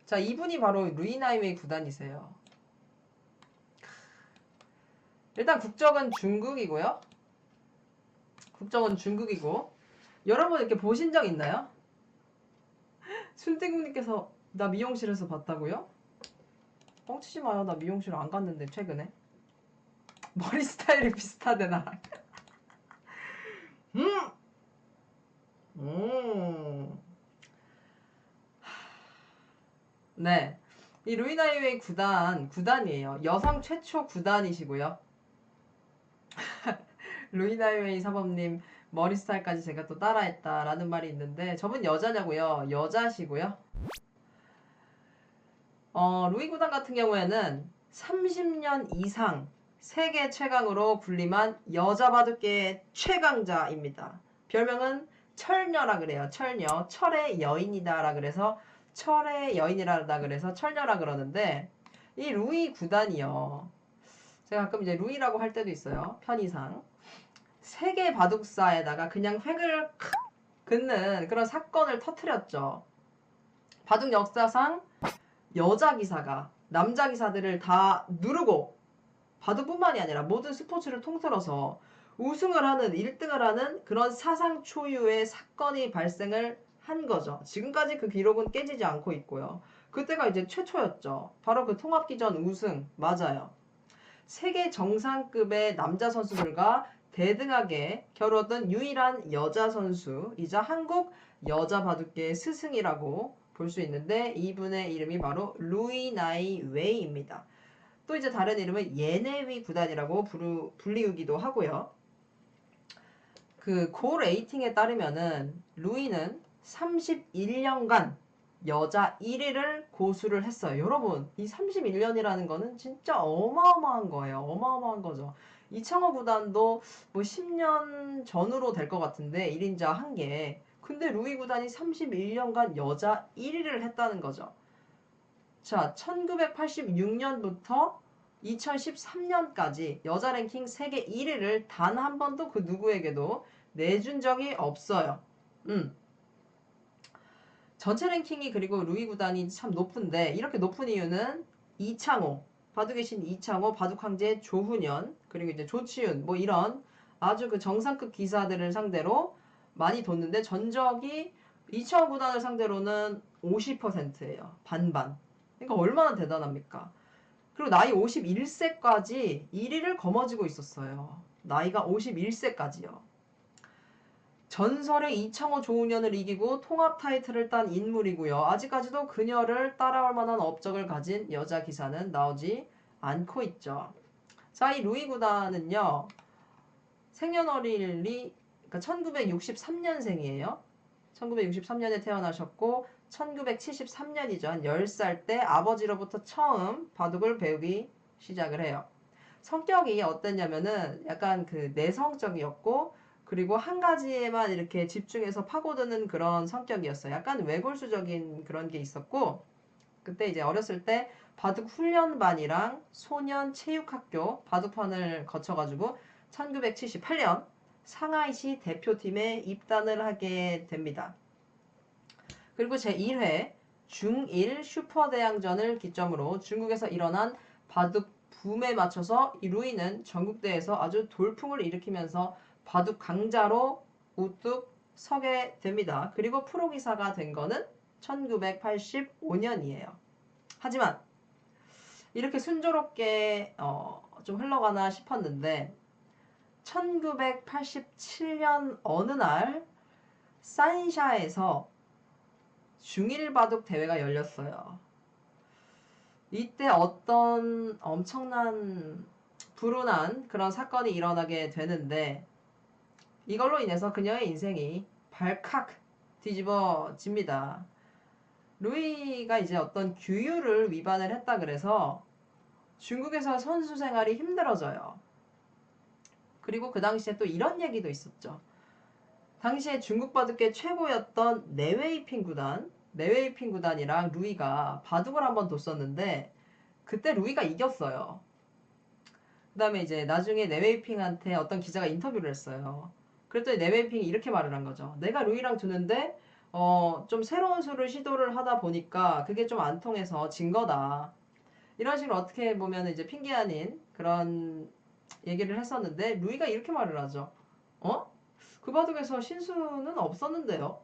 자, 이분이 바로 루이나이웨이 구단이세요. 일단 국적은 중국이고요. 국적은 중국이고. 여러분 이렇게 보신 적 있나요? 순대국님께서 나 미용실에서 봤다고요? 뻥치지 마요. 나 미용실 안 갔는데 최근에. 머리 스타일이 비슷하대 나랑. 음! 네. 이 루이나이웨이 구단이에요. 여성 최초 구단이시고요. 루이나이웨이 사범님 머리 스타일까지 제가 또 따라했다라는 말이 있는데 저분 여자냐고요? 여자시고요. 루이 구단 같은 경우에는 30년 이상 세계 최강으로 군림한 여자 바둑계의 최강자입니다. 별명은 철녀라 그래요. 철녀. 철의 여인이다라 그래서 철의 여인이라다 그래서 철녀라 그러는데 이 루이 구단이요. 제가 가끔 이제 루이라고 할 때도 있어요. 편의상. 세계 바둑사에다가 그냥 획을 긋는 그런 사건을 터뜨렸죠. 바둑 역사상 여자 기사가 남자 기사들을 다 누르고 바둑뿐만이 아니라 모든 스포츠를 통틀어서 우승을 하는 1등을 하는 그런 사상 초유의 사건이 발생을 한 거죠. 지금까지 그 기록은 깨지지 않고 있고요. 그때가 이제 최초였죠. 바로 그 통합기전 우승 맞아요. 세계 정상급의 남자 선수들과 대등하게 겨루었던 유일한 여자 선수이자 한국 여자 바둑계의 스승이라고 볼 수 있는데 이분의 이름이 바로 루이 나이 웨이입니다. 또 이제 다른 이름은 예네위 구단이라고 불리우기도 하고요. 그 고 레이팅에 따르면은 루이는 31년간 여자 1위를 고수를 했어요. 여러분, 이 31년이라는 거는 진짜 어마어마한 거예요. 어마어마한 거죠. 이창호 구단도 뭐 10년 전으로 될 것 같은데 1인자 한 개. 근데 루이 구단이 31년간 여자 1위를 했다는 거죠. 자, 1986년부터 2013년까지 여자 랭킹 세계 1위를 단 한 번도 그 누구에게도 내준 적이 없어요. 전체 랭킹이 그리고 루이 구단이 참 높은데 이렇게 높은 이유는 이창호, 바둑의 신 이창호, 바둑 황제 조훈현, 그리고 이제 조치훈 뭐 이런 아주 그 정상급 기사들을 상대로 많이 뒀는데 전적이 이창호 구단을 상대로는 50%예요. 반반. 그러니까 얼마나 대단합니까? 그리고 나이 51세까지 1위를 거머쥐고 있었어요. 나이가 51세까지요. 전설의 이창호 조훈현을 이기고 통합 타이틀을 딴 인물이고요. 아직까지도 그녀를 따라올 만한 업적을 가진 여자 기사는 나오지 않고 있죠. 자, 이 루이 구단은요. 생년월일이 그러니까 1963년생이에요. 1963년에 태어나셨고 1973년이죠. 한 10살 때 아버지로부터 처음 바둑을 배우기 시작을 해요. 성격이 어땠냐면은 약간 그 내성적이었고 그리고 한 가지에만 이렇게 집중해서 파고드는 그런 성격이었어요. 약간 외골수적인 그런 게 있었고 그때 이제 어렸을 때 바둑 훈련반이랑 소년 체육학교 바둑판을 거쳐가지고 1978년 상하이시 대표팀에 입단을 하게 됩니다. 그리고 제1회 중1 슈퍼대항전을 기점으로 중국에서 일어난 바둑 붐에 맞춰서 이 루이는 전국대회에서 아주 돌풍을 일으키면서 바둑 강자로 우뚝 서게 됩니다. 그리고 프로기사가 된 거는 1985년이에요. 하지만 이렇게 순조롭게 좀 흘러가나 싶었는데 1987년 어느 날 산샤에서 중1 바둑 대회가 열렸어요. 이때 어떤 엄청난 불운한 그런 사건이 일어나게 되는데 이걸로 인해서 그녀의 인생이 발칵 뒤집어집니다. 루이가 이제 어떤 규율을 위반을 했다 그래서 중국에서 선수 생활이 힘들어져요. 그리고 그 당시에 또 이런 얘기도 있었죠. 당시에 중국 바둑계 최고였던 네웨이핑 구단이랑 루이가 바둑을 한번 뒀었는데 그때 루이가 이겼어요. 그 다음에 이제 나중에 네웨이핑한테 어떤 기자가 인터뷰를 했어요. 그랬더니 네웨이핑이 이렇게 말을 한 거죠. 내가 루이랑 두는데 좀 새로운 수를 시도를 하다 보니까 그게 좀 안 통해서 진 거다. 이런 식으로 어떻게 보면 이제 핑계 아닌 그런 얘기를 했었는데, 루이가 이렇게 말을 하죠. 어? 그 바둑에서 신수는 없었는데요.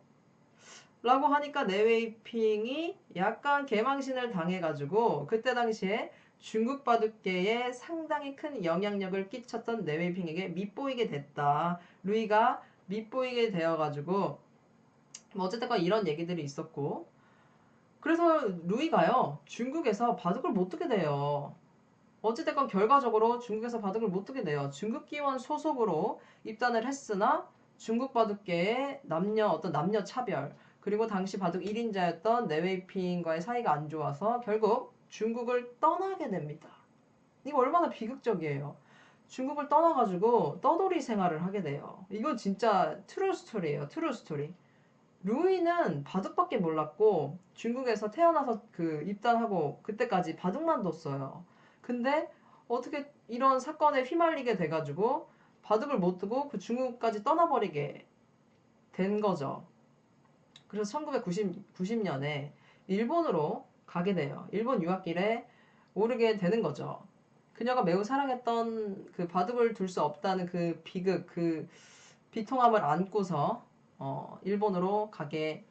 라고 하니까 네웨이핑이 약간 개망신을 당해가지고, 그때 당시에 중국 바둑계에 상당히 큰 영향력을 끼쳤던 네웨이핑에게 밉보이게 됐다. 루이가 밉보이게 되어가지고, 뭐 어쨌든 이런 얘기들이 있었고, 그래서 루이가요, 중국에서 바둑을 못 두게 돼요. 어찌됐건 결과적으로 중국에서 바둑을 못 두게 돼요. 중국 기원 소속으로 입단을 했으나 중국 바둑계의 남녀 차별, 그리고 당시 바둑 1인자였던 네웨이핑과의 사이가 안 좋아서 결국 중국을 떠나게 됩니다. 이거 얼마나 비극적이에요. 중국을 떠나가지고 떠돌이 생활을 하게 돼요. 이거 진짜 트루 스토리예요. 트루 스토리. 루이는 바둑밖에 몰랐고 중국에서 태어나서 그 입단하고 그때까지 바둑만 뒀어요. 근데 어떻게 이런 사건에 휘말리게 돼가지고 바둑을 못 두고 그 중국까지 떠나버리게 된 거죠. 그래서 1990년에 일본으로 가게 돼요. 일본 유학길에 오르게 되는 거죠. 그녀가 매우 사랑했던 그 바둑을 둘 수 없다는 그 비극, 그 비통함을 안고서 일본으로 가게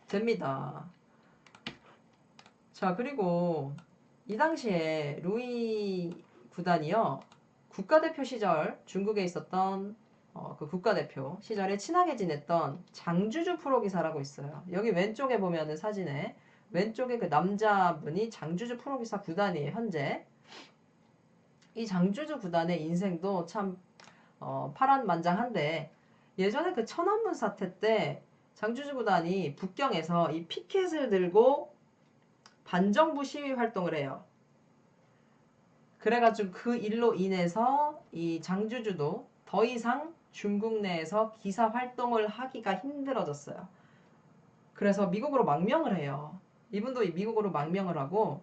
됩니다. 자, 그리고 이 당시에 루이 구단이요, 국가대표 시절 중국에 있었던 그 국가대표 시절에 친하게 지냈던 장주주 프로기사라고 있어요. 여기 왼쪽에 보면은 사진에 왼쪽에 그 남자분이 장주주 프로기사 구단이에요, 현재. 이 장주주 구단의 인생도 참 파란만장한데, 예전에 그 천안문 사태 때 장주주 구단이 북경에서 이 피켓을 들고 반정부 시위 활동을 해요. 그래가지고 그 일로 인해서 이 장주주도 더 이상 중국 내에서 기사 활동을 하기가 힘들어졌어요. 그래서 미국으로 망명을 해요. 이분도 미국으로 망명을 하고,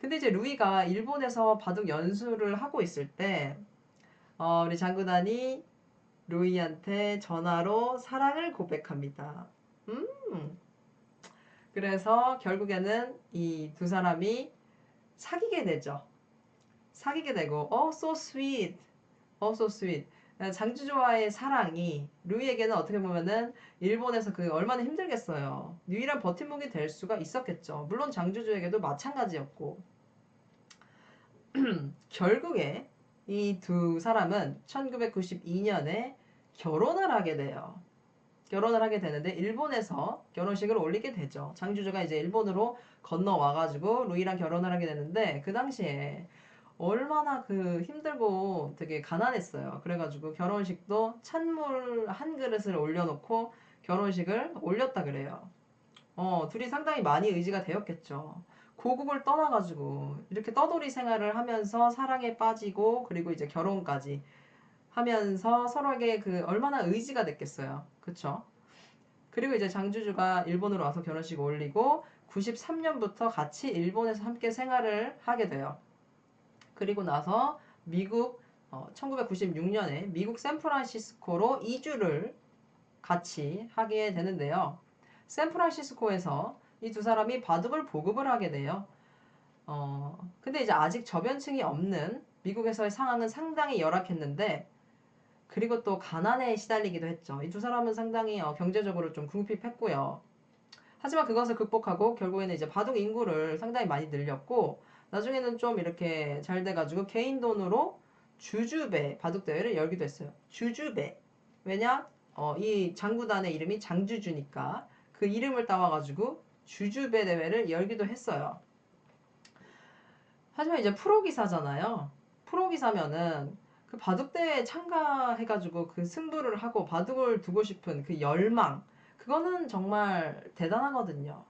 근데 이제 루이가 일본에서 바둑 연수를 하고 있을 때 우리 장구단이 루이한테 전화로 사랑을 고백합니다. 음. 그래서 결국에는 이 두 사람이 사귀게 되죠. 사귀게 되고, so sweet, so sweet. 장주조와의 사랑이 루이에게는 어떻게 보면은 일본에서 그 얼마나 힘들겠어요. 유일한 버팀목이 될 수가 있었겠죠. 물론 장주조에게도 마찬가지였고. 결국에 이 두 사람은 1992년에 결혼을 하게 돼요. 결혼을 하게 되는데 일본에서 결혼식을 올리게 되죠. 장주주가 이제 일본으로 건너와가지고 루이랑 결혼을 하게 되는데, 그 당시에 얼마나 그 힘들고 되게 가난했어요. 그래가지고 결혼식도 찬물 한 그릇을 올려놓고 결혼식을 올렸다 그래요. 둘이 상당히 많이 의지가 되었겠죠. 고국을 떠나가지고 이렇게 떠돌이 생활을 하면서 사랑에 빠지고, 그리고 이제 결혼까지 하면서 서로에게 그 얼마나 의지가 됐겠어요. 그쵸? 그리고 이제 장주주가 일본으로 와서 결혼식 올리고 93년부터 같이 일본에서 함께 생활을 하게 돼요. 그리고 나서 미국 1996년에 미국 샌프란시스코로 이주를 같이 하게 되는데요. 샌프란시스코에서 이 두 사람이 바둑을 보급을 하게 돼요. 근데 이제 아직 저변층이 없는 미국에서의 상황은 상당히 열악했는데, 그리고 또 가난에 시달리기도 했죠. 이 두 사람은 상당히 경제적으로 좀 궁핍했고요. 하지만 그것을 극복하고 결국에는 이제 바둑 인구를 상당히 많이 늘렸고, 나중에는 좀 이렇게 잘 돼가지고 개인 돈으로 주주배 바둑 대회를 열기도 했어요. 주주배. 왜냐? 이 장구단의 이름이 장주주니까 그 이름을 따와가지고 주주배 대회를 열기도 했어요. 하지만 이제 프로기사잖아요. 프로기사면은 그 바둑대회에 참가해가지고 그 승부를 하고 바둑을 두고 싶은 그 열망, 그거는 정말 대단하거든요.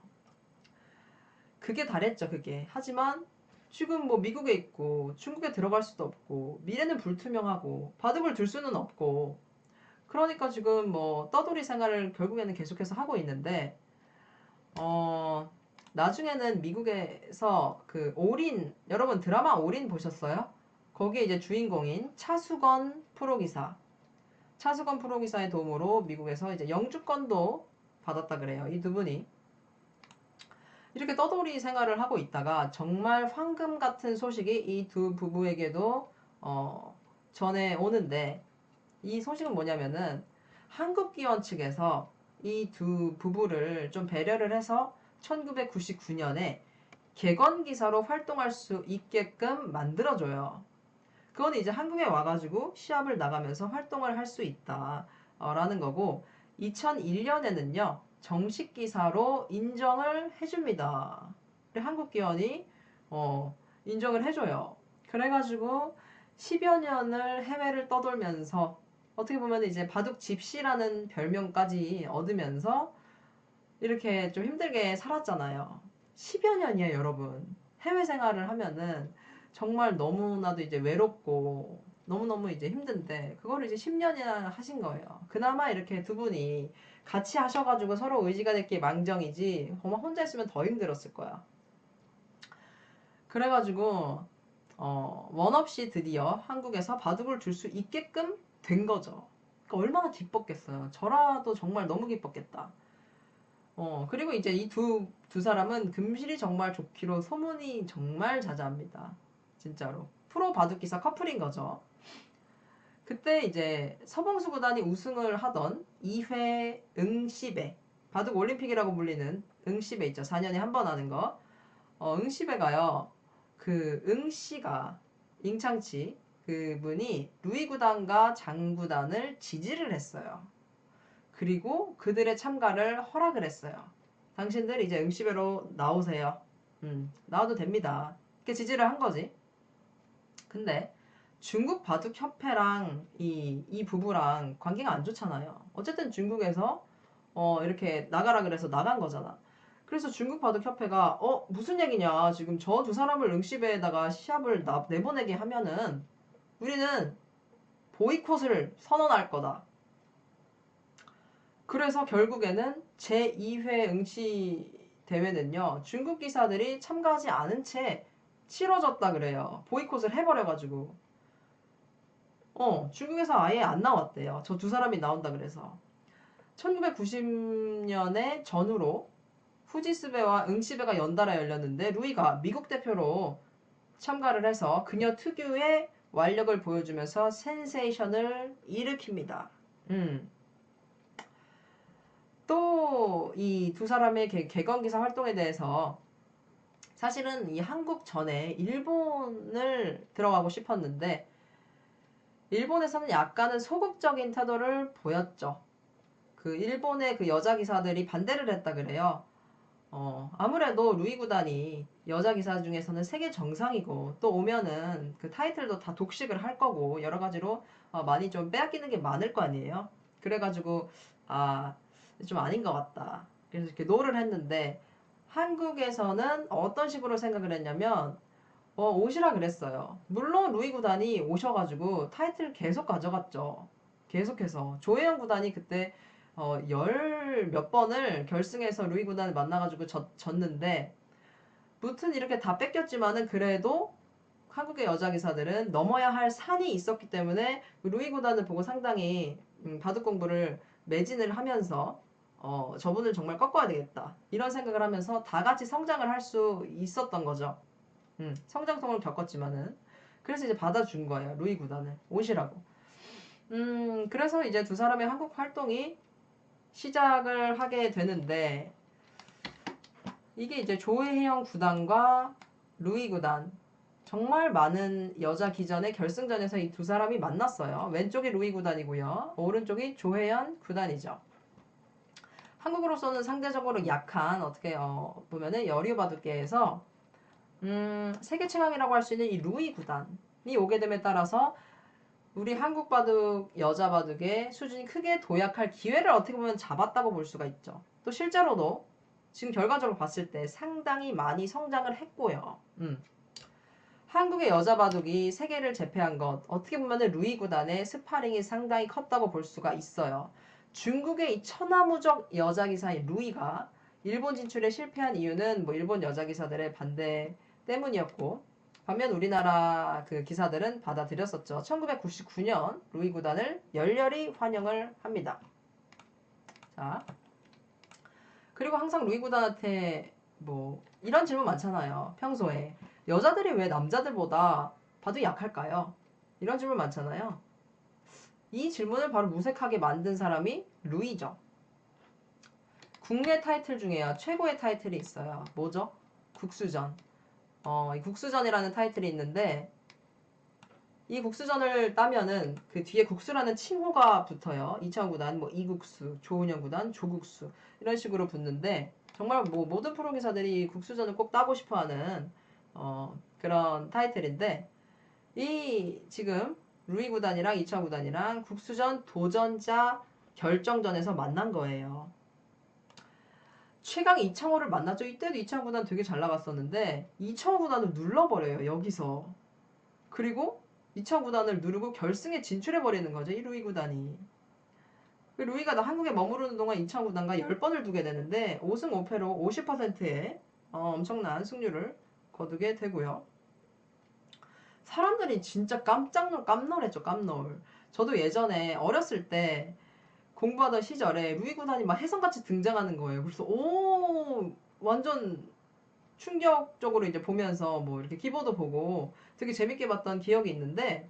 그게 다랬죠, 그게. 하지만 지금 뭐 미국에 있고 중국에 들어갈 수도 없고 미래는 불투명하고 바둑을 둘 수는 없고, 그러니까 지금 뭐 떠돌이 생활을 결국에는 계속해서 하고 있는데, 나중에는 미국에서 그 올인, 여러분 드라마 올인 보셨어요? 거기에 이제 주인공인 차수건 프로기사의 도움으로 미국에서 이제 영주권도 받았다 그래요. 이 두 분이 이렇게 떠돌이 생활을 하고 있다가 정말 황금 같은 소식이 이 두 부부에게도 전해 오는데, 이 소식은 뭐냐면은 한국기원 측에서 이 두 부부를 좀 배려를 해서 1999년에 객원기사로 활동할 수 있게끔 만들어줘요. 그건 이제 한국에 와가지고 시합을 나가면서 활동을 할 수 있다 라는 거고, 2001년에는요 정식 기사로 인정을 해줍니다. 한국기원이 인정을 해줘요. 그래가지고 10여 년을 해외를 떠돌면서 어떻게 보면 이제 바둑 집시라는 별명까지 얻으면서 이렇게 좀 힘들게 살았잖아요. 10여 년이에요, 여러분. 해외 생활을 하면은 정말 너무나도 이제 외롭고 너무너무 이제 힘든데, 그거를 이제 10년이나 하신 거예요. 그나마 이렇게 두 분이 같이 하셔가지고 서로 의지가 됐기에 망정이지, 정말 혼자 했으면 더 힘들었을 거야. 그래가지고 원 없이 드디어 한국에서 바둑을 둘 수 있게끔 된 거죠. 그러니까 얼마나 기뻤겠어요. 저라도 정말 너무 기뻤겠다. 그리고 이제 이 두 사람은 금실이 정말 좋기로 소문이 정말 자자합니다. 진짜로. 프로 바둑기사 커플인 거죠. 그때 이제 서봉수 구단이 우승을 하던 2회 응시배, 바둑 올림픽이라고 불리는 응시배 있죠. 4년에 한 번 하는 거. 응시배가요. 그 응씨가 잉창치 그분이 루이 구단과 장 구단을 지지를 했어요. 그리고 그들의 참가를 허락을 했어요. 당신들 이제 응시배로 나오세요. 나와도 됩니다. 이렇게 지지를 한 거지. 근데 중국 바둑협회랑 이 부부랑 관계가 안 좋잖아요. 어쨌든 중국에서 이렇게 나가라 그래서 나간 거잖아. 그래서 중국 바둑협회가 무슨 얘기냐, 지금 저 두 사람을 응시배에다가 시합을 내보내게 하면은 우리는 보이콧을 선언할 거다. 그래서 결국에는 제2회 응시 대회는요 중국 기사들이 참가하지 않은 채 치러졌다 그래요. 보이콧을 해버려가지고 중국에서 아예 안 나왔대요. 저 두 사람이 나온다 그래서. 1990년에 전후로 후지스배와 응시배가 연달아 열렸는데 루이가 미국 대표로 참가를 해서 그녀 특유의 완력을 보여주면서 센세이션을 일으킵니다. 또 이 두 사람의 개건기사 활동에 대해서 사실은 이 한국 전에 일본을 들어가고 싶었는데 일본에서는 약간은 소극적인 태도를 보였죠. 그 일본의 그 여자 기사들이 반대를 했다 그래요. 아무래도 루이 구단이 여자 기사 중에서는 세계 정상이고 또 오면은 그 타이틀도 다 독식을 할 거고 여러 가지로 많이 좀 빼앗기는 게 많을 거 아니에요. 그래가지고 좀 아닌 것 같다. 그래서 이렇게 노를 했는데 한국에서는 어떤 식으로 생각을 했냐면 오시라 그랬어요. 물론 루이 구단이 오셔가지고 타이틀 계속 가져갔죠. 계속해서 조혜영 구단이 그때 열 몇 번을 결승에서 루이 구단을 만나가지고 졌는데 무튼 이렇게 다 뺏겼지만은 그래도 한국의 여자 기사들은 넘어야 할 산이 있었기 때문에 루이 구단을 보고 상당히 바둑 공부를 매진을 하면서 저분을 정말 꺾어야 되겠다 이런 생각을 하면서 다 같이 성장을 할 수 있었던 거죠. 성장통을 겪었지만은 그래서 이제 받아준 거예요. 루이 구단을 오시라고. 그래서 이제 두 사람의 한국 활동이 시작을 하게 되는데 이게 이제 조혜영 구단과 루이 구단 정말 많은 여자 기전의 결승전에서 이 두 사람이 만났어요. 왼쪽이 루이 구단이고요. 오른쪽이 조혜연 구단이죠. 한국으로서는 상대적으로 약한 어떻게 보면은 여류 바둑계에서 세계 최강이라고 할 수 있는 이 루이 구단이 오게 됨에 따라서 우리 한국 바둑, 여자 바둑의 수준이 크게 도약할 기회를 어떻게 보면 잡았다고 볼 수가 있죠. 또 실제로도 지금 결과적으로 봤을 때 상당히 많이 성장을 했고요. 한국의 여자 바둑이 세계를 제패한 것, 어떻게 보면 루이 구단의 스파링이 상당히 컸다고 볼 수가 있어요. 중국의 이 천하무적 여자 기사인 루이가 일본 진출에 실패한 이유는 뭐 일본 여자 기사들의 반대 때문이었고, 반면 우리나라 그 기사들은 받아들였었죠. 1999년 루이 구단을 열렬히 환영을 합니다. 자, 그리고 항상 루이 구단한테 뭐 이런 질문 많잖아요. 평소에 여자들이 왜 남자들보다 바둑이 약할까요? 이런 질문 많잖아요. 이 질문을 바로 무색하게 만든 사람이 루이죠. 국내 타이틀 중에요. 최고의 타이틀이 있어요. 뭐죠? 국수전. 이 국수전이라는 타이틀이 있는데 이 국수전을 따면은 그 뒤에 국수라는 칭호가 붙어요. 이창호 구단, 뭐 이국수, 조은영 구단, 조국수 이런 식으로 붙는데 정말 뭐 모든 프로 기사들이 국수전을 꼭 따고 싶어하는 그런 타이틀인데 이 지금 루이 구단이랑 이창호 구단이랑 국수전 도전자 결정전에서 만난 거예요. 최강 이창호를 만났죠. 이때도 이창호 구단 되게 잘 나갔었는데 이창호 구단을 눌러버려요. 여기서. 그리고 이창호 구단을 누르고 결승에 진출해버리는 거죠. 이 루이 구단이. 루이가 한국에 머무르는 동안 이창호 구단과 10번을 두게 되는데 5승 5패로 50%의 엄청난 승률을 거두게 되고요. 사람들이 진짜 깜놀했죠. 깜놀. 저도 예전에 어렸을 때 공부하던 시절에 루이 구단이 막 혜성같이 등장하는 거예요. 그래서 완전 충격적으로 이제 보면서 뭐 이렇게 키보드 보고 되게 재밌게 봤던 기억이 있는데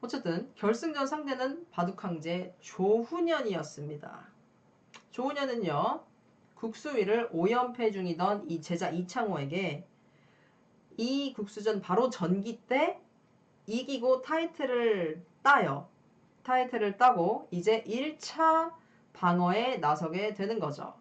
어쨌든 결승전 상대는 바둑황제 조훈현이었습니다. 조훈현은요 국수위를 5연패 중이던 이 제자 이창호에게 이 국수전 바로 전기 때 이기고 타이틀을 따요. 타이틀을 따고 이제 1차 방어에 나서게 되는 거죠.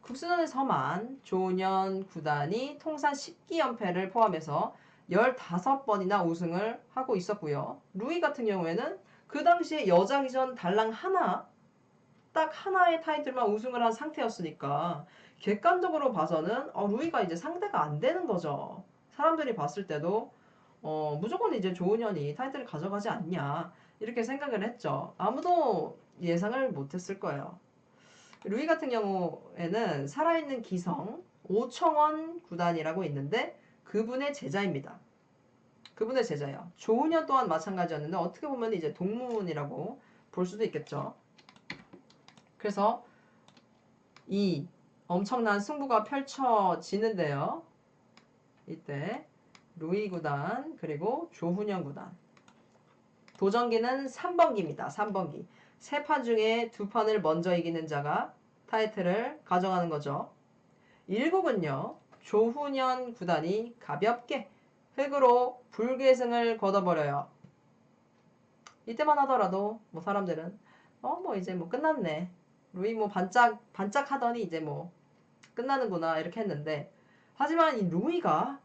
국수전에서만 조훈현 구단이 통산 10기 연패를 포함해서 15번이나 우승을 하고 있었고요. 루이 같은 경우에는 그 당시에 여자기전 달랑 딱 하나의 타이틀만 우승을 한 상태였으니까 객관적으로 봐서는 루이가 이제 상대가 안 되는 거죠. 사람들이 봤을 때도 무조건 이제 조훈현이 타이틀을 가져가지 않냐 이렇게 생각을 했죠. 아무도 예상을 못했을 거예요. 루이 같은 경우에는 살아있는 기성 오청원 구단이라고 있는데 그분의 제자입니다. 그분의 제자예요. 조훈현 또한 마찬가지였는데 어떻게 보면 이제 동문이라고 볼 수도 있겠죠. 그래서 이 엄청난 승부가 펼쳐지는데요. 이때 루이 구단 그리고 조훈현 구단 도전기는 3번기입니다. 3번기. 3판 중에 2판을 먼저 이기는 자가 타이틀을 가져가는 거죠. 1국은요. 조훈현 구단이 가볍게 흙으로 불계승을 거둬버려요. 이때만 하더라도 뭐 사람들은 뭐 이제 뭐 끝났네. 루이 뭐 반짝 하더니 이제 뭐 끝나는구나 이렇게 했는데 하지만 이 루이가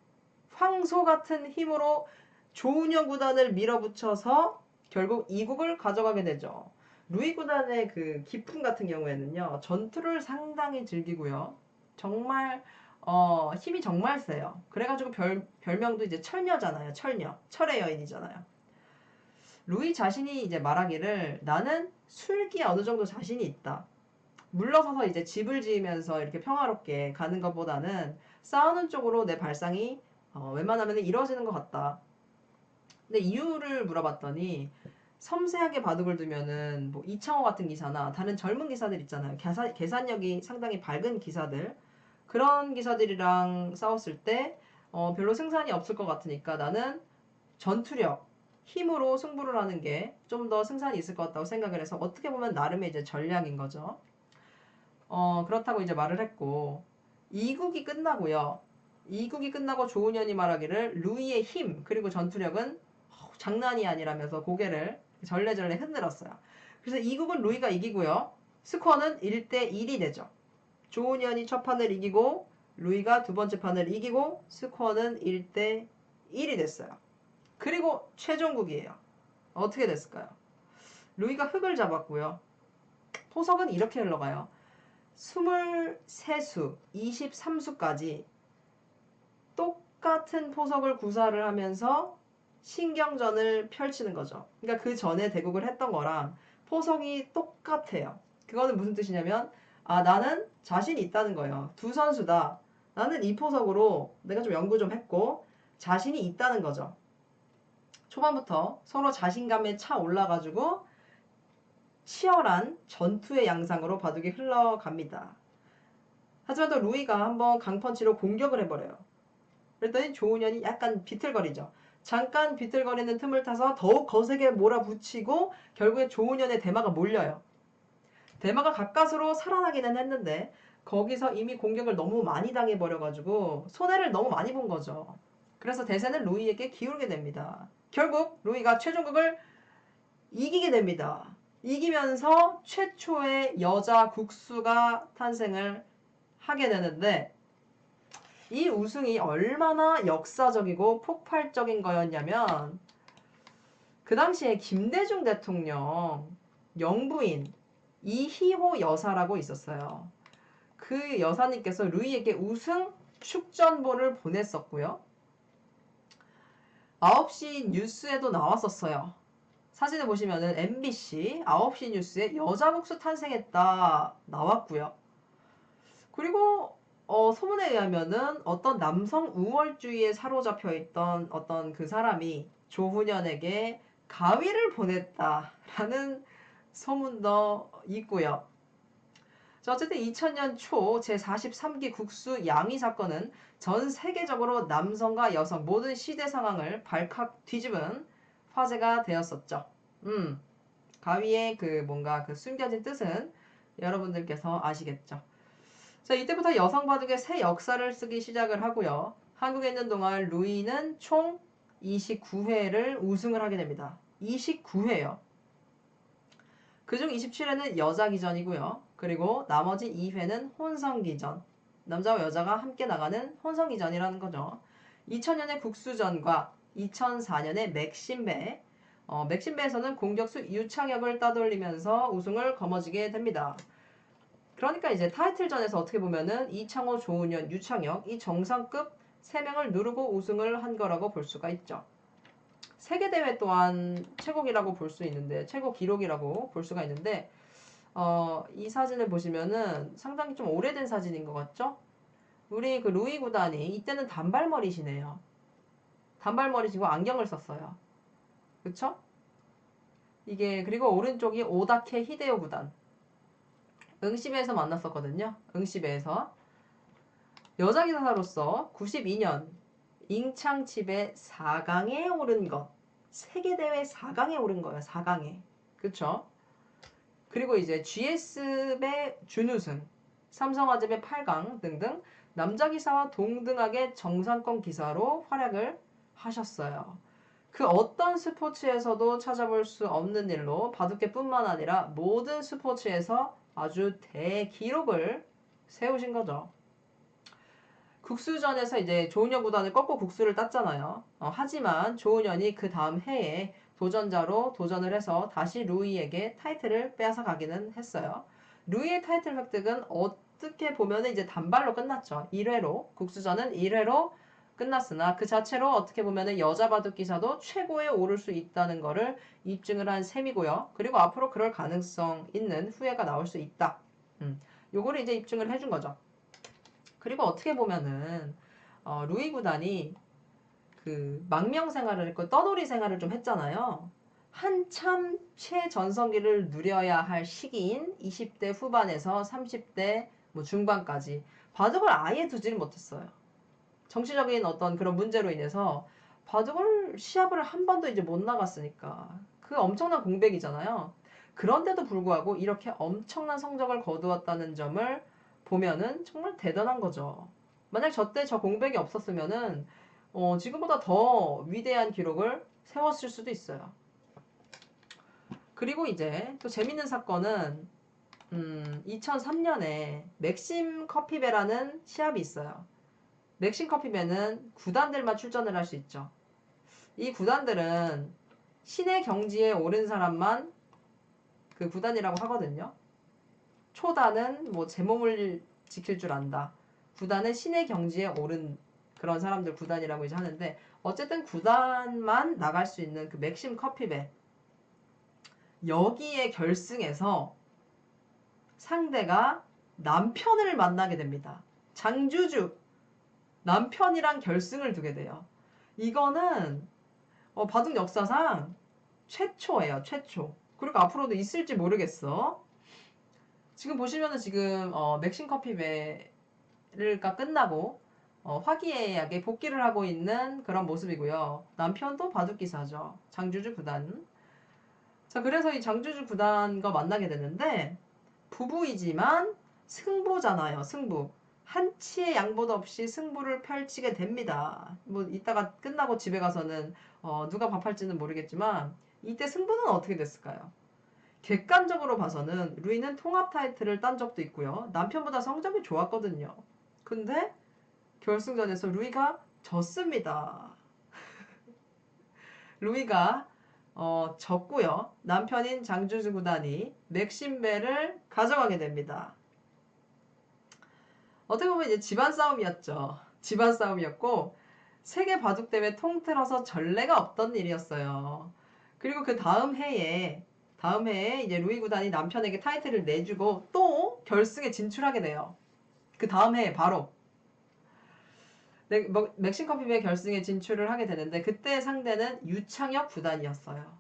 황소 같은 힘으로 조훈현 구단을 밀어붙여서 결국 2국을 가져가게 되죠. 루이 구단의 그 기품 같은 경우에는요. 전투를 상당히 즐기고요. 정말 힘이 정말 세요. 그래가지고 별명도 이제 철녀잖아요. 철녀. 철의 여인이잖아요. 루이 자신이 이제 말하기를 나는 술기에 어느 정도 자신이 있다. 물러서서 이제 집을 지으면서 이렇게 평화롭게 가는 것보다는 싸우는 쪽으로 내 발상이 웬만하면 이루어지는 것 같다. 근데 이유를 물어봤더니 섬세하게 바둑을 두면은 뭐 이창호 같은 기사나 다른 젊은 기사들 있잖아요. 계산력이 상당히 밝은 기사들. 그런 기사들이랑 싸웠을 때 별로 승산이 없을 것 같으니까 나는 전투력, 힘으로 승부를 하는 게 좀 더 승산이 있을 것 같다고 생각을 해서 어떻게 보면 나름의 이제 전략인 거죠. 그렇다고 이제 말을 했고 2국이 끝나고요. 2국이 끝나고 조은현이 말하기를 루이의 힘 그리고 전투력은 장난이 아니라면서 고개를 절레절레 흔들었어요. 그래서 2국은 루이가 이기고요. 스코어는 1대1이 되죠. 조은현이 첫 판을 이기고 루이가 두 번째 판을 이기고 스코어는 1대1이 됐어요. 그리고 최종국이에요. 어떻게 됐을까요? 루이가 흙을 잡았고요. 포석은 이렇게 흘러가요. 23수, 23수까지 똑같은 포석을 구사를 하면서 신경전을 펼치는 거죠. 그러니까 그 전에 대국을 했던 거랑 포석이 똑같아요. 그거는 무슨 뜻이냐면 나는 자신이 있다는 거예요. 두 선수다. 나는 이 포석으로 내가 좀 연구 좀 했고 자신이 있다는 거죠. 초반부터 서로 자신감에 차 올라가지고 치열한 전투의 양상으로 바둑이 흘러갑니다. 하지만 또 루이가 한번 강펀치로 공격을 해버려요. 그랬더니 조훈현이 약간 비틀거리죠. 잠깐 비틀거리는 틈을 타서 더욱 거세게 몰아붙이고 결국에 조훈현의 대마가 몰려요. 대마가 가까스로 살아나기는 했는데 거기서 이미 공격을 너무 많이 당해버려가지고 손해를 너무 많이 본 거죠. 그래서 대세는 루이에게 기울게 됩니다. 결국 루이가 최종극을 이기게 됩니다. 이기면서 최초의 여자 국수가 탄생을 하게 되는데 이 우승이 얼마나 역사적이고 폭발적인 거였냐면 그 당시에 김대중 대통령 영부인 이희호 여사라고 있었어요. 그 여사님께서 루이에게 우승 축전보를 보냈었고요. 9시 뉴스에도 나왔었어요. 사진을 보시면은 MBC 9시 뉴스에 여자 국수 탄생했다 나왔고요. 그리고 소문에 의하면은 어떤 남성 우월주의에 사로잡혀 있던 어떤 그 사람이 조훈현에게 가위를 보냈다라는 소문도 있고요. 자, 어쨌든 2000년 초 제43기 국수 양위 사건은 전 세계적으로 남성과 여성 모든 시대 상황을 발칵 뒤집은 화제가 되었었죠. 가위의 그 뭔가 그 숨겨진 뜻은 여러분들께서 아시겠죠. 자, 이때부터 여성 바둑의 새 역사를 쓰기 시작을 하고요. 한국에 있는 동안 루이는 총 29회를 우승을 하게 됩니다. 29회요. 그중 27회는 여자 기전이고요. 그리고 나머지 2회는 혼성 기전. 남자와 여자가 함께 나가는 혼성 기전이라는 거죠. 2000년의 국수전과 2004년의 맥심배. 맥심배에서는 공격수 유창혁을 따돌리면서 우승을 거머쥐게 됩니다. 그러니까 이제 타이틀전에서 어떻게 보면은 이창호, 조훈현, 유창혁 이 정상급 3명을 누르고 우승을 한 거라고 볼 수가 있죠. 세계대회 또한 최고기라고 볼 수 있는데 최고 기록이라고 볼 수가 있는데 이 사진을 보시면은 상당히 좀 오래된 사진인 것 같죠? 우리 그 루이 구단이 이때는 단발머리시네요. 단발머리시고 안경을 썼어요. 그쵸? 이게 그리고 오른쪽이 오다케 히데요 구단. 응시배에서 만났었거든요. 응시배에서. 여자 기사로서 92년 잉창칩의 4강에 오른 것. 세계대회 4강에 오른 거예요. 4강에. 그쵸? 그리고 이제 GS배 준우승, 삼성화재배 8강 등등 남자 기사와 동등하게 정상권 기사로 활약을 하셨어요. 그 어떤 스포츠에서도 찾아볼 수 없는 일로 바둑계뿐만 아니라 모든 스포츠에서 아주 대기록을 세우신 거죠. 국수전에서 이제 조훈현 구단을 꺾고 국수를 땄잖아요. 하지만 조훈현이 그 다음 해에 도전자로 도전을 해서 다시 루이에게 타이틀을 빼앗아 가기는 했어요. 루이의 타이틀 획득은 어떻게 보면 이제 단발로 끝났죠. 1회로 국수전은 1회로 끝났으나 그 자체로 어떻게 보면 여자 바둑 기사도 최고에 오를 수 있다는 것을 입증을 한 셈이고요. 그리고 앞으로 그럴 가능성 있는 후회가 나올 수 있다. 요거를 이제 입증을 해준 거죠. 그리고 어떻게 보면은 루이 구단이 그 망명 생활을 했고 떠돌이 생활을 좀 했잖아요. 한참 최전성기를 누려야 할 시기인 20대 후반에서 30대 뭐 중반까지 바둑을 아예 두지를 못했어요. 정치적인 어떤 그런 문제로 인해서 바둑을 시합을 한 번도 이제 못 나갔으니까 그 엄청난 공백이잖아요. 그런데도 불구하고 이렇게 엄청난 성적을 거두었다는 점을 보면은 정말 대단한 거죠. 만약 저때 저 공백이 없었으면은 지금보다 더 위대한 기록을 세웠을 수도 있어요. 그리고 이제 또 재밌는 사건은 2003년에 맥심 커피배라는 시합이 있어요. 맥심 커피배는 구단들만 출전을 할 수 있죠. 이 구단들은 신의 경지에 오른 사람만 그 구단이라고 하거든요. 초단은 뭐 제 몸을 지킬 줄 안다. 구단은 신의 경지에 오른 그런 사람들 구단이라고 이제 하는데 어쨌든 구단만 나갈 수 있는 그 맥심 커피배 여기에 결승에서 상대가 남편을 만나게 됩니다. 장주주 남편이랑 결승을 두게 돼요. 이거는 바둑 역사상 최초예요. 최초. 그리고 앞으로도 있을지 모르겠어. 지금 보시면은 지금 맥심 커피가 끝나고 화기애애하게 복귀를 하고 있는 그런 모습이고요. 남편도 바둑기사죠. 장주주 구단. 자, 그래서 이 장주주 구단과 만나게 되는데 부부이지만 승부잖아요. 승부. 한치의 양보도 없이 승부를 펼치게 됩니다. 뭐 이따가 끝나고 집에 가서는 누가 밥할지는 모르겠지만 이때 승부는 어떻게 됐을까요? 객관적으로 봐서는 루이는 통합 타이틀을 딴 적도 있고요. 남편보다 성적이 좋았거든요. 근데 결승전에서 루이가 졌습니다. 루이가 졌고요. 남편인 장주주 구단이 맥심배를 가져가게 됩니다. 어떻게 보면 이제 집안 싸움이었죠. 집안 싸움이었고 세계 바둑 대회 통틀어서 전례가 없던 일이었어요. 그리고 그 다음 해에 이제 루이 구단이 남편에게 타이틀을 내주고 또 결승에 진출하게 돼요. 그 다음 해에 바로 맥심 커피배 결승에 진출을 하게 되는데 그때 상대는 유창혁 구단이었어요.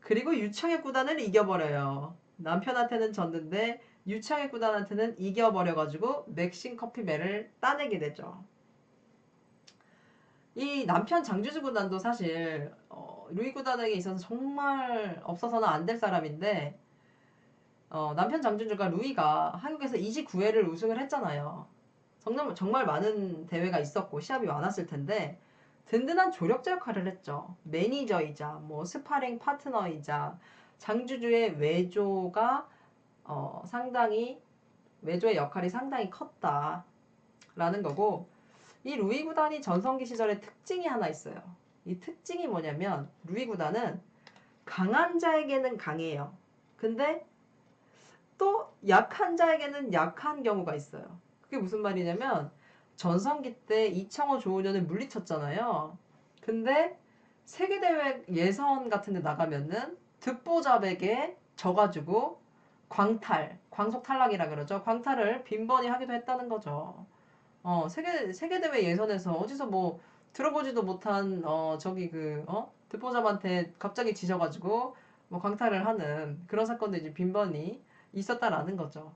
그리고 유창혁 구단을 이겨버려요. 남편한테는 졌는데 유창혁 구단한테는 이겨버려가지고 맥심 커피배를 따내게 되죠. 이 남편 장주주 구단도 사실 루이 구단에게 있어서 정말 없어서는 안 될 사람인데 남편 장주주가 루이가 한국에서 29회를 우승을 했잖아요. 정말 많은 대회가 있었고 시합이 많았을 텐데 든든한 조력자 역할을 했죠. 매니저이자 뭐 스파링 파트너이자 장주주의 상당히 외조의 역할이 상당히 컸다라는 거고 이 루이 구단이 전성기 시절의 특징이 하나 있어요. 이 특징이 뭐냐면 루이 구단은 강한 자에게는 강해요. 근데 또 약한 자에게는 약한 경우가 있어요. 그게 무슨 말이냐면 전성기 때 이창호 조은현을 물리쳤잖아요. 근데 세계대회 예선 같은 데 나가면은 듣보잡에게 져가지고 광속 탈락이라 그러죠. 광탈을 빈번히 하기도 했다는 거죠. 세계대회 예선에서 어디서 뭐 들어보지도 못한 듣보잡한테 갑자기 지져가지고 뭐 광탈을 하는 그런 사건도 이제 빈번히 있었다라는 거죠.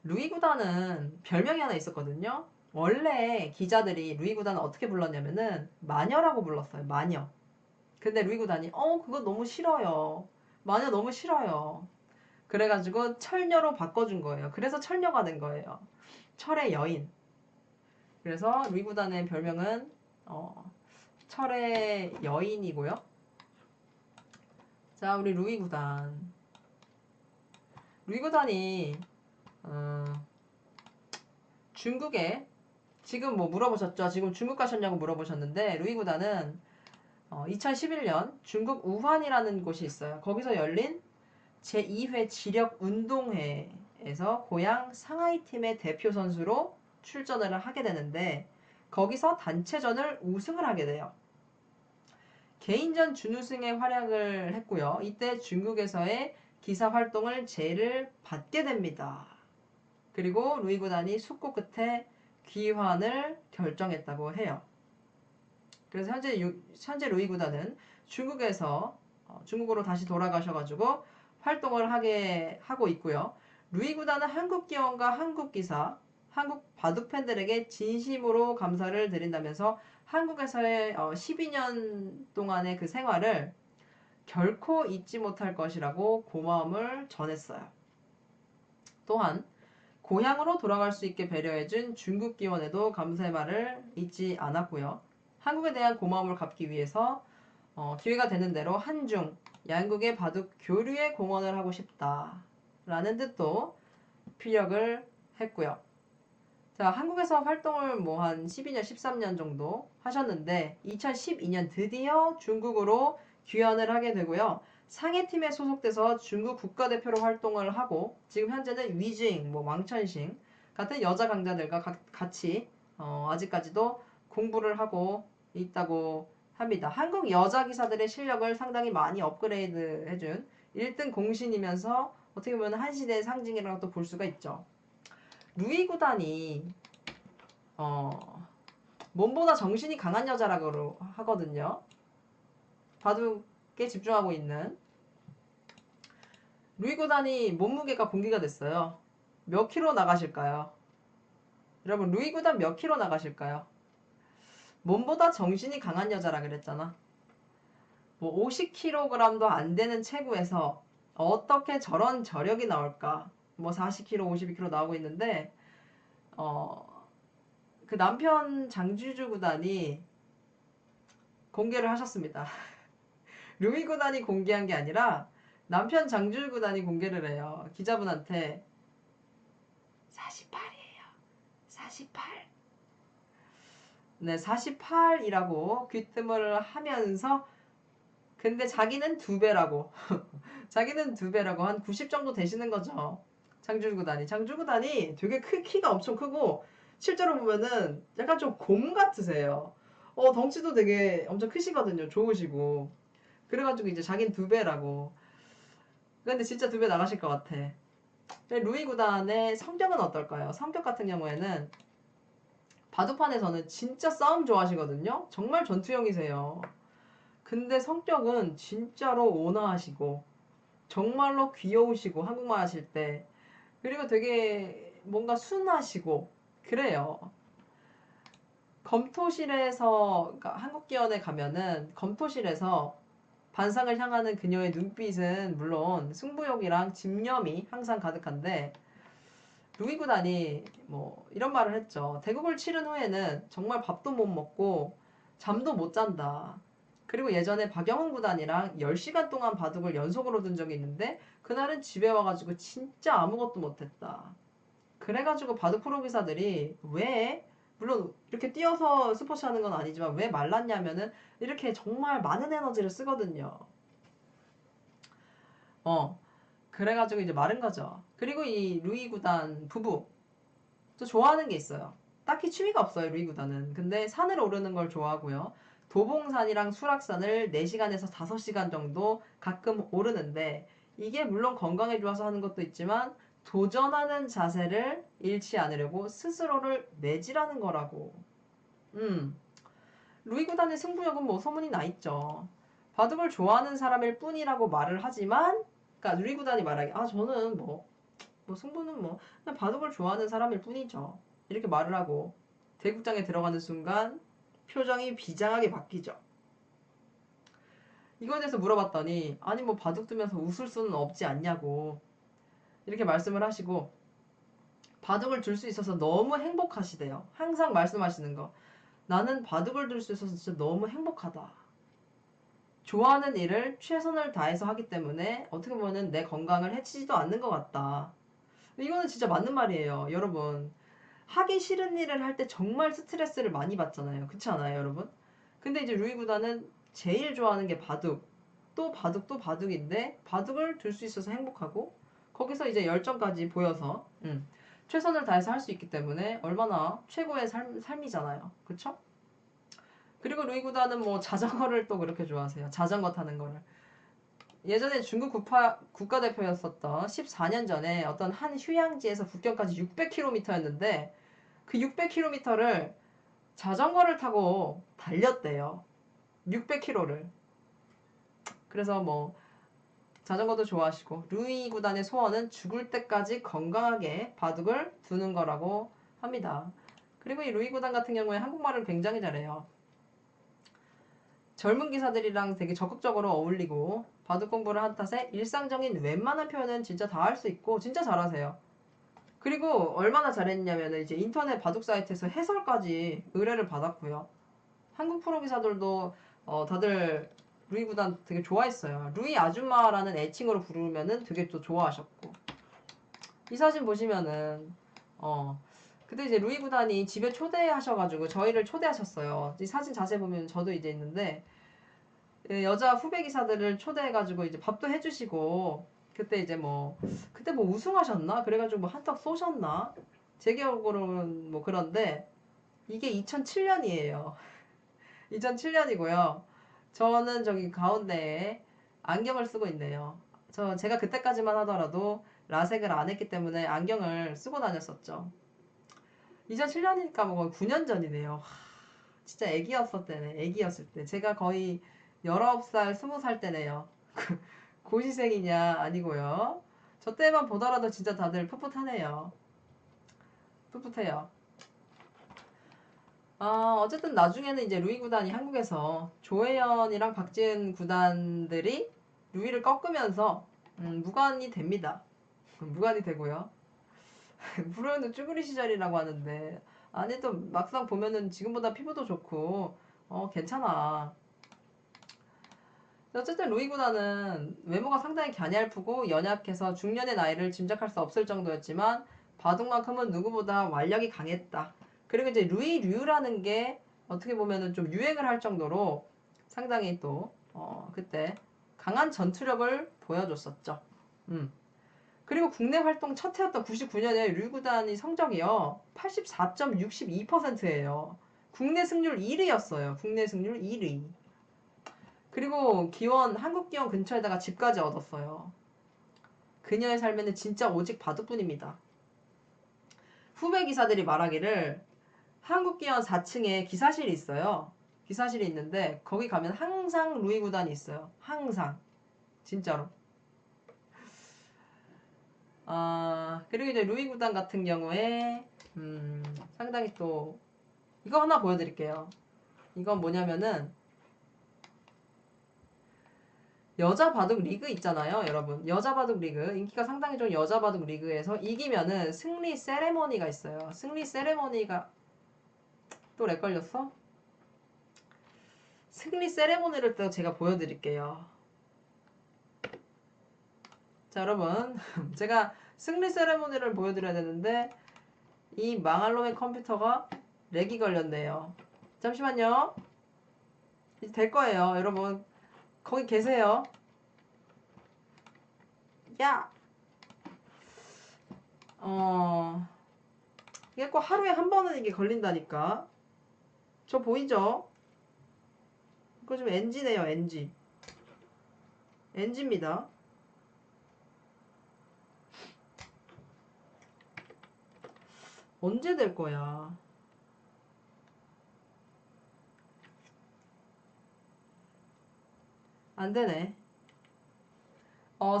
루이 구단은 별명이 하나 있었거든요. 원래 기자들이 루이 구단을 어떻게 불렀냐면은 마녀라고 불렀어요. 마녀. 근데 루이 구단이 그거 너무 싫어요. 마녀 너무 싫어요. 그래가지고 철녀로 바꿔준 거예요. 그래서 철녀가 된 거예요. 철의 여인. 그래서 루이 구단의 별명은 철의 여인이고요. 자, 우리 루이 구단. 루이 구단이 중국에 지금 뭐 물어보셨죠? 지금 중국 가셨냐고 물어보셨는데 루이 구단은 2011년 중국 우한이라는 곳이 있어요. 거기서 열린 제2회 지력운동회에서 고향 상하이 팀의 대표 선수로 출전을 하게 되는데 거기서 단체전을 우승을 하게 돼요. 개인전 준우승의 활약을 했고요. 이때 중국에서의 기사 활동을 제의를 받게 됩니다. 그리고 루이 구단이 숙고 끝에 귀환을 결정했다고 해요. 그래서 현재 루이 구단은 중국으로 다시 돌아가셔가지고 활동을 하고 있고요. 루이 구단은 한국 기원과 한국 기사, 한국 바둑 팬들에게 진심으로 감사를 드린다면서 한국에서의 12년 동안의 그 생활을 결코 잊지 못할 것이라고 고마움을 전했어요. 또한 고향으로 돌아갈 수 있게 배려해준 중국 기원에도 감사의 말을 잊지 않았고요. 한국에 대한 고마움을 갚기 위해서 기회가 되는 대로 한중 양국의 바둑 교류에 공헌을 하고 싶다라는 뜻도 피력을 했고요. 자, 한국에서 활동을 뭐 한 12년, 13년 정도 하셨는데 2012년 드디어 중국으로 귀환을 하게 되고요. 상해팀에 소속돼서 중국 국가대표로 활동을 하고 지금 현재는 위징, 뭐 왕천싱 같은 여자 강자들과 같이 아직까지도 공부를 하고 있다고 합니다. 한국 여자 기사들의 실력을 상당히 많이 업그레이드 해준 1등 공신이면서 어떻게 보면 한 시대의 상징이라고 볼 수가 있죠. 루이 구단이 몸보다 정신이 강한 여자라고 하거든요. 바둑에 집중하고 있는 루이 구단이 몸무게가 공개가 됐어요. 몇 킬로 나가실까요? 여러분, 루이 구단 몇 킬로 나가실까요? 몸보다 정신이 강한 여자라 그랬잖아. 뭐 50kg도 안 되는 체구에서 어떻게 저런 저력이 나올까? 뭐 40kg, 52kg 나오고 있는데 그 남편 장주주 구단이 공개를 하셨습니다. 루이 구단이 공개한 게 아니라 남편 장주주 구단이 공개를 해요. 기자분한테 48이에요. 48. 네, 48이라고 귀뜸을 하면서 근데 자기는 2배라고 자기는 2배라고 한 90 정도 되시는 거죠. 장주주 구단이. 장주주 구단이 되게 키가 엄청 크고 실제로 보면은 약간 좀 곰 같으세요. 덩치도 되게 엄청 크시거든요. 좋으시고. 그래가지고 이제 자기는 2배라고. 근데 진짜 2배 나가실 것 같아. 루이 구단의 성격은 어떨까요? 성격 같은 경우에는 바둑판에서는 진짜 싸움 좋아하시거든요. 정말 전투형이세요. 근데 성격은 진짜로 온화하시고 정말로 귀여우시고 한국말 하실 때 그리고 되게 뭔가 순하시고 그래요. 검토실에서 그러니까 한국기원에 가면은 검토실에서 반상을 향하는 그녀의 눈빛은 물론 승부욕이랑 집념이 항상 가득한데 루이 구단이 뭐 이런 말을 했죠. 대국을 치른 후에는 정말 밥도 못 먹고 잠도 못 잔다. 그리고 예전에 박영훈 구단이랑 10시간 동안 바둑을 연속으로 둔 적이 있는데 그날은 집에 와가지고 진짜 아무것도 못했다. 그래가지고 바둑 프로 기사들이 왜 물론 이렇게 뛰어서 스포츠 하는 건 아니지만 왜 말랐냐면은 이렇게 정말 많은 에너지를 쓰거든요. 그래가지고 이제 마른 거죠. 그리고 이 루이 구단 부부 또 좋아하는 게 있어요. 딱히 취미가 없어요, 루이 구단은. 근데 산을 오르는 걸 좋아하고요. 도봉산이랑 수락산을 4시간에서 5시간 정도 가끔 오르는데 이게 물론 건강에 좋아서 하는 것도 있지만 도전하는 자세를 잃지 않으려고 스스로를 매질하는 거라고. 루이 구단의 승부욕은 뭐 소문이 나 있죠. 바둑을 좋아하는 사람일 뿐이라고 말을 하지만 그러니까 루이 구단이 말하기 저는 뭐 승부는 뭐 그냥 바둑을 좋아하는 사람일 뿐이죠. 이렇게 말을 하고 대국장에 들어가는 순간 표정이 비장하게 바뀌죠. 이거에 대해서 물어봤더니 아니 뭐 바둑 두면서 웃을 수는 없지 않냐고 이렇게 말씀을 하시고 바둑을 둘 수 있어서 너무 행복하시대요. 항상 말씀하시는 거. 나는 바둑을 둘 수 있어서 진짜 너무 행복하다. 좋아하는 일을 최선을 다해서 하기 때문에 어떻게 보면 내 건강을 해치지도 않는 것 같다. 이거는 진짜 맞는 말이에요. 여러분. 하기 싫은 일을 할 때 정말 스트레스를 많이 받잖아요. 그렇지 않아요, 여러분? 근데 이제 루이 구단은 제일 좋아하는 게 바둑. 또 바둑 또 바둑인데 바둑을 둘 수 있어서 행복하고 거기서 이제 열정까지 보여서 최선을 다해서 할 수 있기 때문에 얼마나 최고의 삶이잖아요. 그쵸? 그리고 루이 구단은 뭐 자전거를 또 그렇게 좋아하세요. 자전거 타는 거를. 예전에 중국 국가대표였었던 14년 전에 어떤 한 휴양지에서 북경까지 600km였는데 그 600km를 자전거를 타고 달렸대요. 600km를. 그래서 뭐 자전거도 좋아하시고 루이 구단의 소원은 죽을 때까지 건강하게 바둑을 두는 거라고 합니다. 그리고 이 루이 구단 같은 경우에 한국말을 굉장히 잘해요. 젊은 기사들이랑 되게 적극적으로 어울리고 바둑 공부를 한 탓에 일상적인 웬만한 표현은 진짜 다 할 수 있고 진짜 잘하세요. 그리고 얼마나 잘했냐면 이제 인터넷 바둑 사이트에서 해설까지 의뢰를 받았고요. 한국 프로 기사들도 다들 루이 구단 되게 좋아했어요. 루이 아줌마라는 애칭으로 부르면은 되게 또 좋아하셨고. 이 사진 보시면은 그때 이제 루이 구단이 집에 초대하셔가지고 저희를 초대하셨어요. 이 사진 자세히 보면 저도 이제 있는데 여자 후배 기사들을 초대해가지고 이제 밥도 해주시고 그때 이제 그때 뭐 우승하셨나? 그래가지고 뭐 한턱 쏘셨나? 제 기억으로는 뭐 그런데 이게 2007년이에요. 2007년이고요. 저는 저기 가운데에 안경을 쓰고 있네요. 제가 그때까지만 하더라도 라섹을 안 했기 때문에 안경을 쓰고 다녔었죠. 2007년이니까 뭐 9년 전이네요. 진짜 애기였을 때네. 애기였을 때. 제가 거의 19살, 20살 때네요. 고시생이냐? 아니고요. 저 때만 보더라도 진짜 다들 풋풋하네요. 풋풋해요. 어쨌든 나중에는 이제 루이 구단이 한국에서 조혜연이랑 박지은 구단들이 루이를 꺾으면서 무관이 됩니다. 무관이 되고요. 프로연도 쭈구리 시절이라고 하는데 아니 또 막상 보면은 지금보다 피부도 좋고 괜찮아. 어쨌든 루이 구단은 외모가 상당히 갸냘프고 연약해서 중년의 나이를 짐작할 수 없을 정도였지만 바둑만큼은 누구보다 완력이 강했다. 그리고 이제 루이 류라는 게 어떻게 보면은 좀 유행을 할 정도로 상당히 또 그때 강한 전투력을 보여줬었죠. 그리고 국내 활동 첫 해였던 99년에 류 구단이 성적이요 84.62%예요. 국내 승률 1위였어요. 국내 승률 1위. 그리고 한국 기원 근처에다가 집까지 얻었어요. 그녀의 삶에는 진짜 오직 바둑뿐입니다. 후배 기사들이 말하기를 한국 기원 4층에 기사실이 있어요. 기사실이 있는데 거기 가면 항상 루이 구단이 있어요. 항상. 진짜로. 그리고 이제 루이 구단 같은 경우에 상당히 또 이거 하나 보여드릴게요. 이건 뭐냐면은 여자 바둑 리그 있잖아요, 여러분. 여자 바둑 리그, 인기가 상당히 좋은 여자 바둑 리그에서 이기면은 승리 세레머니가 있어요. 승리 세레머니가 또 렉 걸렸어? 승리 세레머니를 또 제가 보여드릴게요. 자, 여러분. 제가 승리 세레머니를 보여드려야 되는데 이 망할 놈의 컴퓨터가 렉이 걸렸네요. 잠시만요. 이제 될 거예요, 여러분. 거기 계세요. 야! 이게 꼭 하루에 한 번은 이게 걸린다니까. 저 보이죠? 그거 좀 NG네요, NG. NG입니다. 언제 될 거야? 안 되네.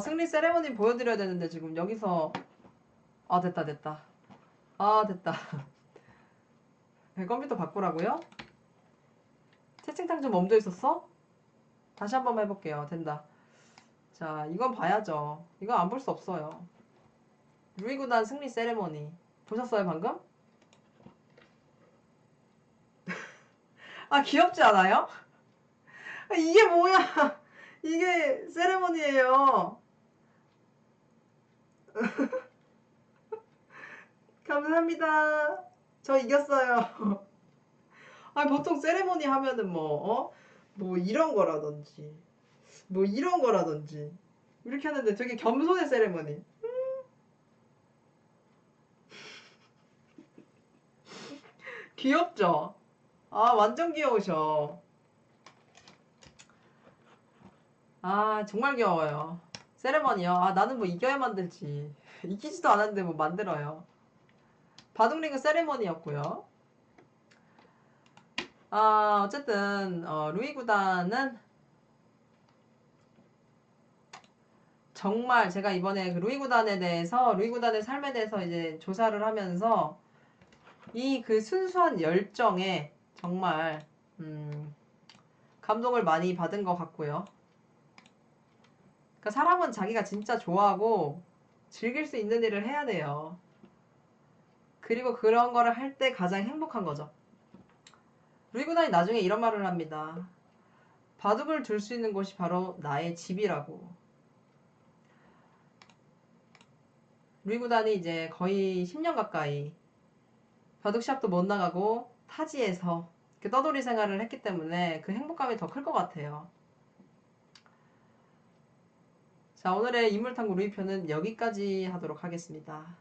승리 세레머니 보여드려야 되는데 지금 여기서 됐다 됐다. 됐다. 컴퓨터 바꾸라고요? 채팅창 좀 멈춰 있었어? 다시 한번 해볼게요. 된다. 자, 이건 봐야죠. 이건 안 볼 수 없어요. 루이 구단 승리 세레머니 보셨어요 방금? 귀엽지 않아요? 이게 뭐야? 이게 세레머니예요. 감사합니다. 저 이겼어요. 보통 세레모니 하면은 뭐 이런 거라든지, 뭐 이런 거라든지, 이렇게 하는데 되게 겸손의 세레모니. 귀엽죠? 완전 귀여우셔. 정말 귀여워요. 세레머니요? 나는 뭐 이겨야 만들지. 이기지도 않았는데 뭐 만들어요. 바둑리그 세레머니였고요. 어쨌든 루이 구단은 정말 제가 이번에 그 루이 구단에 대해서 루이 구단의 삶에 대해서 이제 조사를 하면서 이 그 순수한 열정에 정말 감동을 많이 받은 것 같고요. 그러니까 사람은 자기가 진짜 좋아하고 즐길 수 있는 일을 해야 돼요. 그리고 그런 거를 할 때 가장 행복한 거죠. 루이 구단이 나중에 이런 말을 합니다. 바둑을 둘 수 있는 곳이 바로 나의 집이라고. 루이 구단이 이제 거의 10년 가까이 바둑 시합도 못 나가고 타지에서 떠돌이 생활을 했기 때문에 그 행복감이 더 클 것 같아요. 자, 오늘의 인물탐구 루이표는 여기까지 하도록 하겠습니다.